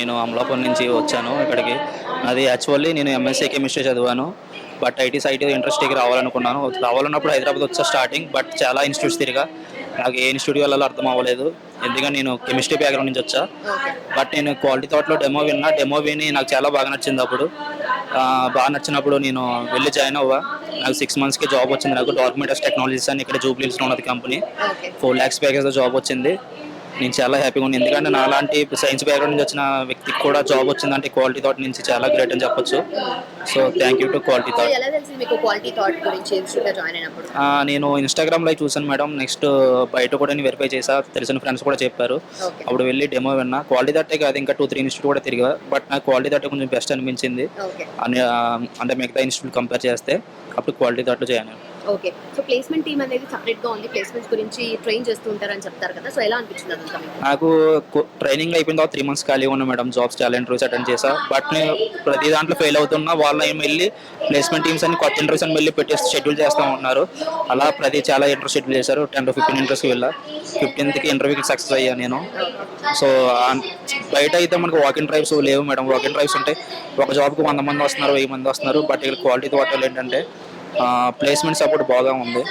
నేను అమలాపురం నుంచి వచ్చాను ఇక్కడికి. అది యాక్చువల్లీ నేను ఎంఎస్సీ కెమిస్ట్రీ చదివాను. బట్ ఐటీ ఇండస్ట్రీకి రావాలనుకున్నాను. రావాలన్నప్పుడు హైదరాబాద్ వచ్చా స్టార్టింగ్. బట్ చాలా ఇన్స్టిట్యూట్స్ తిరిగా. నాకు ఏ ఇన్స్టిట్యూట్ వెళ్ళాలో అర్థం అవ్వలేదు. ఎందుకంటే నేను కెమిస్ట్రీ బ్యాక్‌గ్రౌండ్ నుంచి వచ్చా. ఓకే. బట్ నేను క్వాలిటీ థాట్‌లో డెమో విన్నా. డెమో విని నాకు చాలా బాగా నచ్చింది అప్పుడు. బాగా నచ్చినప్పుడు నేను వెళ్ళి జాయిన్ అవ్వా. నాకు 6 మంత్స్‌కి జాబ్ వచ్చింది నాకు. డాక్యుమెంటస్ టెక్నాలజీస్ అని ఇక్కడ జూబ్లీ హిల్స్‌లో ఉన్నది కంపెనీ. ఓకే. 4 లాక్స్ ప్యాకేజ్‌తో జాబ్ వచ్చింది. నేను చాలా హ్యాపీగా ఉన్నాను. ఎందుకంటే నాలాంటి సైన్స్ బ్యాక్‌గ్రౌండ్ నుంచి వచ్చిన వ్యక్తికి కూడా జాబ్ వచ్చిందంటే క్వాలిటీ థాట్ నుంచి చాలా గ్రేట్ అని చెప్పొచ్చు. So thank you to quality so thought. ఎలా తెలిసింది మీకు క్వాలిటీ థాట్ గురించి ఇన్స్టిట్యూట్‌లో జాయిన్ అయినప్పుడు? నేను ఇన్‌స్టాగ్రామ్‌లో చూసాను మేడం. నెక్స్ట్ బయట కూడా నేను వెరిఫై చేశా. తెలిసిన ఫ్రెండ్స్ కూడా చెప్పారు. ఓకే. అప్పుడు వెళ్ళి డెమో విన్నా. క్వాలిటీ థాటే కాదు ఇంకా 2, 3 ఇన్స్టిట్యూట్ కూడా తిరిగా. బట్ నాకు క్వాలిటీ థాటే కొంచెం బెస్ట్ అనిపించింది. ఓకే. అంటే మిగతా ఇన్స్టిట్యూట్ కంపేర్ చేస్తే. అప్పుడు క్వాలిటీ థాట్‌లో జాయిన్ అయ్యాను. ఓకే. సో ప్లేస్‌మెంట్ టీమ్ అనేది సెపరేట్‌గా ఉంది. ప్లేస్‌మెంట్స్ గురించి ట్రైన్ చేస్తూ ఉంటారని చెప్తారు కదా! సో ఎలా అనిపించింది అదంతా మీకు? నాకు ట్రైనింగ్ అయిపోయిన తర్వాత 3 మంత్స్ ఖాళీగా ఉన్నా మేడం. జాబ్స్ చాలా ఇంటర్వ్యూస్ అటెండ్ చేశా. బట్ నేను ప్రతి దాంట్లో ఫెయిల్ అవుతున్నా. వాళ్ళు వెళ్ళి ప్లేస్మెంట్ టీమ్స్ అన్ని కొత్త ఇంటర్వ్యూస్ అని వెళ్ళి పెట్టేసి షెడ్యూల్ చేస్తూ ఉంటున్నారు. అలా చాలా ఇంటర్వ్యూ షెడ్యూల్ చేశారు. 10-15 ఇంటర్వ్యూస్కి వెళ్ళా. 15th ఇంటర్వ్యూకి సక్సెస్ అయ్యా నేను. సో బయట అయితే మనకు వాకింగ్ డ్రైవ్స్ లేవు మేడం. వాకింగ్ డ్రైవ్స్ ఉంటే ఒక జాబ్కి 100 మంది వస్తున్నారు, 1000 మంది వస్తున్నారు. బట్ ఇక్కడ క్వాలిటీ హోటల్ ఏంటంటే ప్లేస్మెంట్ సపోర్ట్ బాగా ఉంది.